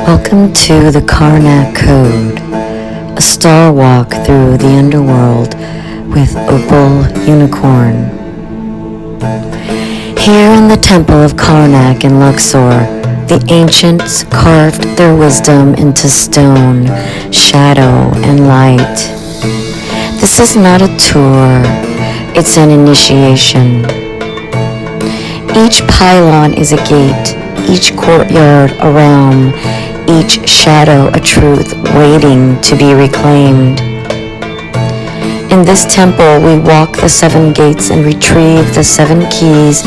Welcome to the Karnak Code, a star walk through the underworld with Opal Unicorn. Here in the temple of Karnak in Luxor, the ancients carved their wisdom into stone, shadow, and light. This is not a tour, it's an initiation. Each pylon is a gate, each courtyard a realm, each shadow a truth waiting to be reclaimed. In this temple, we walk the 7 gates and retrieve the 7 keys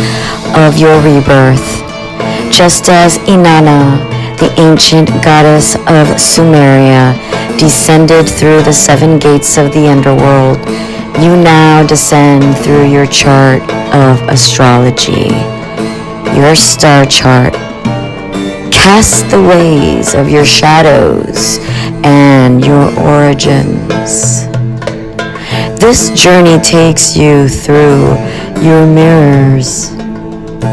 of your rebirth. Just as Inanna, the ancient goddess of Sumeria, descended through the 7 gates of the underworld, you now descend through your chart of astrology, your star chart. Cast the ways of your shadows and your origins. This journey takes you through your mirrors,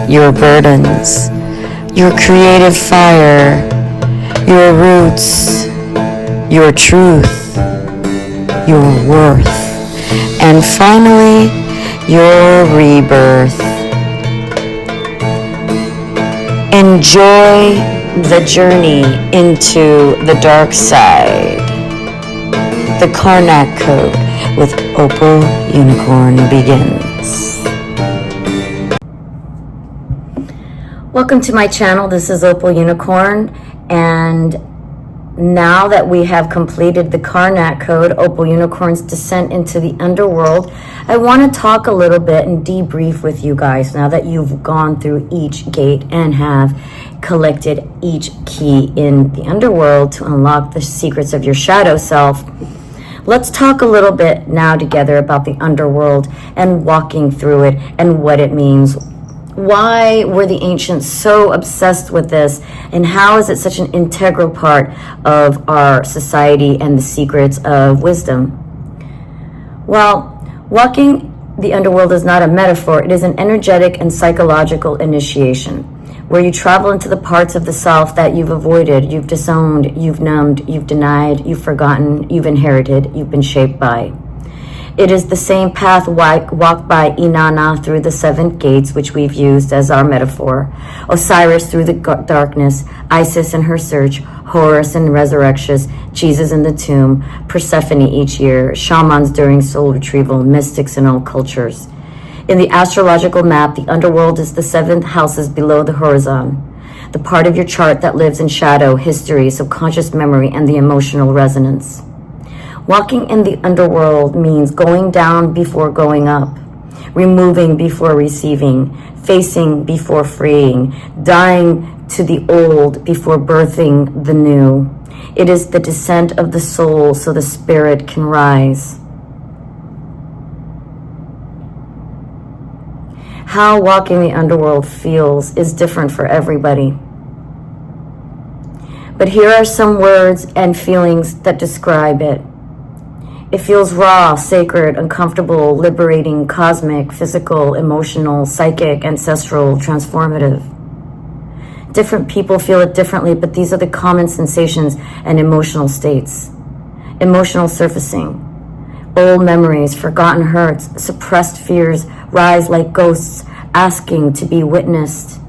your burdens, your creative fire, your roots, your truth, your worth, and finally, your rebirth. Enjoy the journey into the dark side. The Karnak Code with Opal Unicorn begins. Welcome to my channel. This is Opal Unicorn, and now that we have completed the Karnak Code, Opal Unicorn's descent into the underworld, I want to talk a little bit and debrief with you guys now that you've gone through each gate and have collected each key in the underworld to unlock the secrets of your shadow self. Let's talk a little bit now together about the underworld and walking through it and what it means. Why were the ancients so obsessed with this, and how is it such an integral part of our society and the secrets of wisdom? Well, walking the underworld is not a metaphor. It is an energetic and psychological initiation where you travel into the parts of the self that you've avoided, you've disowned, you've numbed, you've denied, you've forgotten, you've inherited, you've been shaped by. It is the same path walked by Inanna through the 7 gates, which we've used as our metaphor, Osiris through the darkness, Isis in her search, Horus in resurrections, Jesus in the tomb, Persephone each year, shamans during soul retrieval, mystics in all cultures. In the astrological map, the underworld is the 7th houses below the horizon, the part of your chart that lives in shadow, history, subconscious memory, and the emotional resonance. Walking in the underworld means going down before going up, removing before receiving, facing before freeing, dying to the old before birthing the new. It is the descent of the soul so the spirit can rise. How walking the underworld feels is different for everybody. But here are some words and feelings that describe it. It feels raw, sacred, uncomfortable, liberating, cosmic, physical, emotional, psychic, ancestral, transformative. Different people feel it differently, but these are the common sensations and emotional states. Emotional surfacing. Old memories, forgotten hurts, suppressed fears rise like ghosts, asking to be witnessed.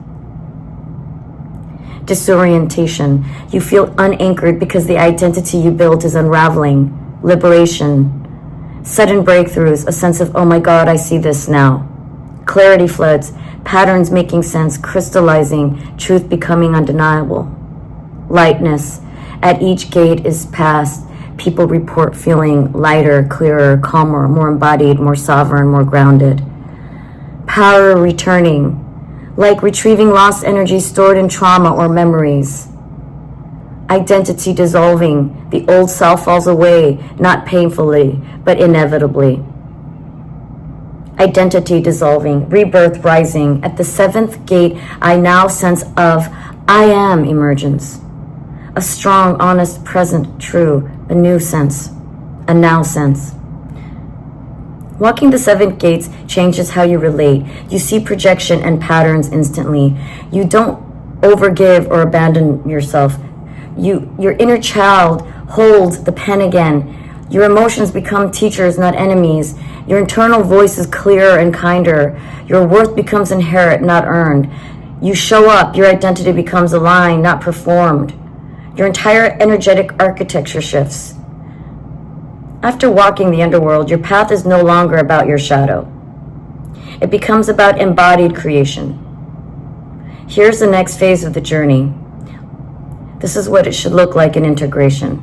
Disorientation. You feel unanchored because the identity you built is unraveling. Liberation, sudden breakthroughs, a sense of, oh my God, I see this now. Clarity floods, patterns making sense, crystallizing, truth becoming undeniable. Lightness, at each gate is passed, people report feeling lighter, clearer, calmer, more embodied, more sovereign, more grounded. Power returning, like retrieving lost energy stored in trauma or memories. Identity dissolving, the old self falls away, not painfully, but inevitably. Identity dissolving, rebirth rising. At the 7th gate, I now sense of I am emergence. A strong, honest, present, true, a new sense, a now sense. Walking the 7 gates changes how you relate. You see projection and patterns instantly. You don't overgive or abandon yourself. Your inner child holds the pen again. Your emotions become teachers, not enemies. Your internal voice is clearer and kinder. Your worth becomes inherent, not earned. You show up, your identity becomes aligned, not performed. Your entire energetic architecture shifts. After walking the underworld, your path is no longer about your shadow. It becomes about embodied creation. Here's the next phase of the journey. This is what it should look like in integration.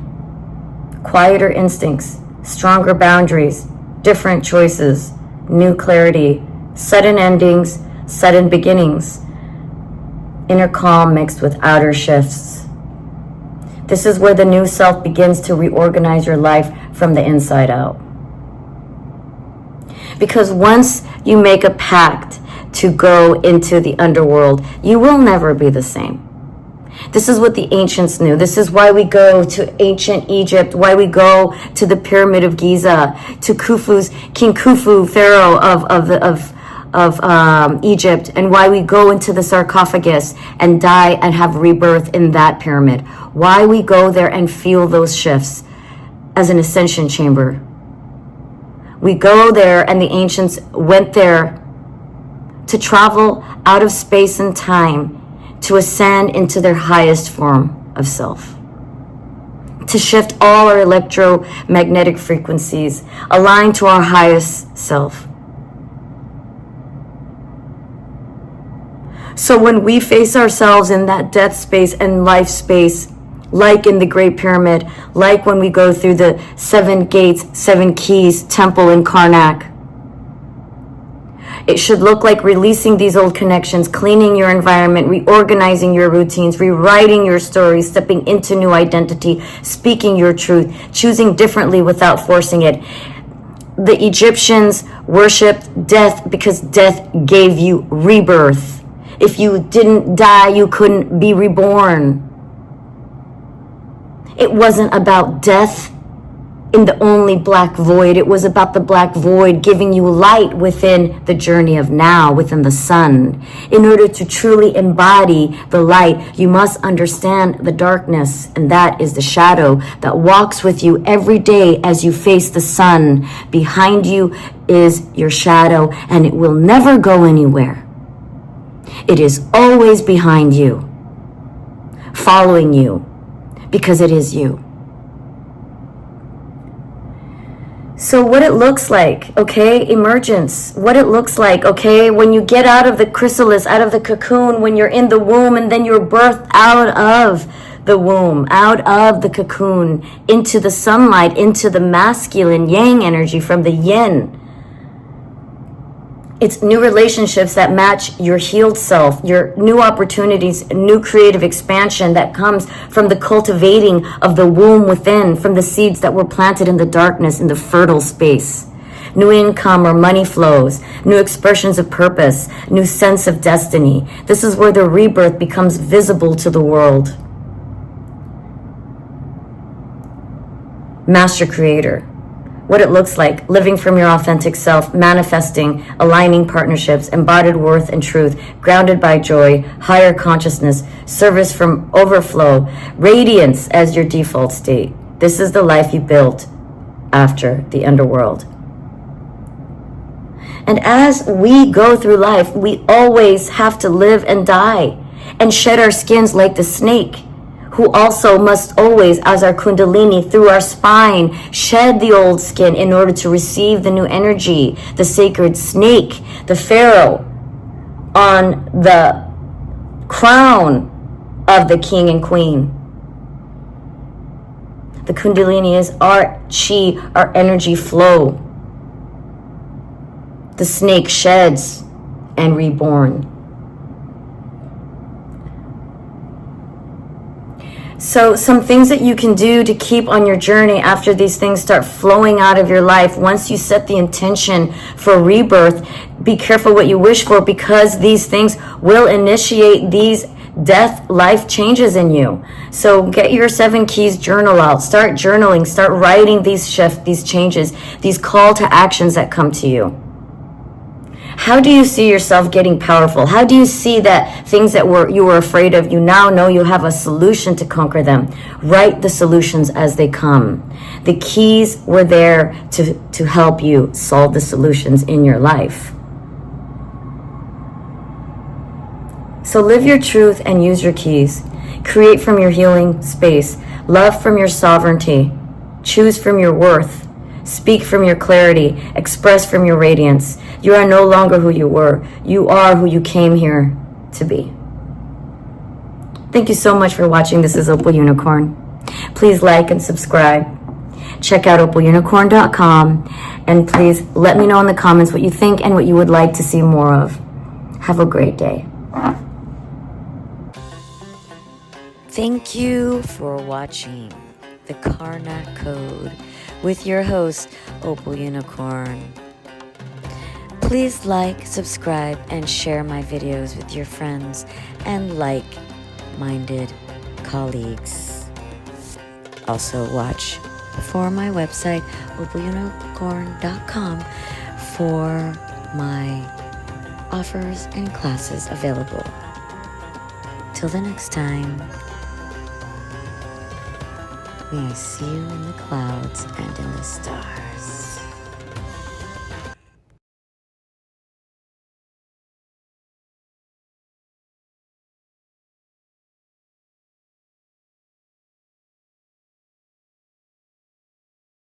Quieter instincts, stronger boundaries, different choices, new clarity, sudden endings, sudden beginnings, inner calm mixed with outer shifts. This is where the new self begins to reorganize your life from the inside out. Because once you make a pact to go into the underworld, you will never be the same. This is what the ancients knew. This is why we go to ancient Egypt, why we go to the Pyramid of Giza, to King Khufu, pharaoh of Egypt, and why we go into the sarcophagus and die and have rebirth in that pyramid. Why we go there and feel those shifts as an ascension chamber. We go there, and the ancients went there to travel out of space and time, to ascend into their highest form of self, to shift all our electromagnetic frequencies, align to our highest self. So when we face ourselves in that death space and life space, like in the Great Pyramid, like when we go through the 7 gates, 7 keys temple in Karnak, it should look like releasing these old connections, cleaning your environment, reorganizing your routines, rewriting your stories, stepping into new identity, speaking your truth, choosing differently without forcing it. The Egyptians worshipped death because death gave you rebirth. If you didn't die, you couldn't be reborn. It wasn't about death in the only black void. It was about the black void giving you light within the journey of now, within the sun. In order to truly embody the light, you must understand the darkness, and that is the shadow that walks with you every day as you face the sun. Behind you is your shadow, and it will never go anywhere. It is always behind you, following you, because it is you. So what it looks like, okay, emergence, what it looks like, okay, when you get out of the chrysalis, out of the cocoon, when you're in the womb, and then you're birthed out of the womb, out of the cocoon, into the sunlight, into the masculine yang energy from the yin. It's new relationships that match your healed self, your new opportunities, new creative expansion that comes from the cultivating of the womb within, from the seeds that were planted in the darkness, in the fertile space. New income or money flows, new expressions of purpose, new sense of destiny. This is where the rebirth becomes visible to the world. Master Creator. What it looks like, living from your authentic self, manifesting, aligning partnerships, embodied worth and truth, grounded by joy, higher consciousness, service from overflow, radiance as your default state. This is the life you built after the underworld. And as we go through life, we always have to live and die and shed our skins like the snake, who also must always, as our kundalini, through our spine, shed the old skin in order to receive the new energy, the sacred snake, the pharaoh, on the crown of the king and queen. The kundalini is our chi, our energy flow. The snake sheds and reborn. So some things that you can do to keep on your journey after these things start flowing out of your life, once you set the intention for rebirth, be careful what you wish for, because these things will initiate these death life changes in you. So get your 7 keys journal out, start journaling, start writing these shifts, these changes, these call to actions that come to you. How do you see yourself getting powerful? How do you see that things that you were afraid of, you now know you have a solution to conquer them? Write the solutions as they come. The keys were there to help you solve the solutions in your life. So live your truth and use your keys. Create from your healing space. Love from your sovereignty. Choose from your worth. Speak from your clarity. Express from your radiance. You are no longer who you were. You are who you came here to be. Thank you so much for watching. This is Opal Unicorn. Please like and subscribe. Check out opalunicorn.com, and please let me know in the comments what you think and what you would like to see more of. Have a great day. Thank you for watching the Karnak Code with your host, Opal Unicorn. Please like, subscribe, and share my videos with your friends and like-minded colleagues. Also watch for my website, opalunicorn.com, for my offers and classes available. Till the next time, may I see you in the clouds and in the stars.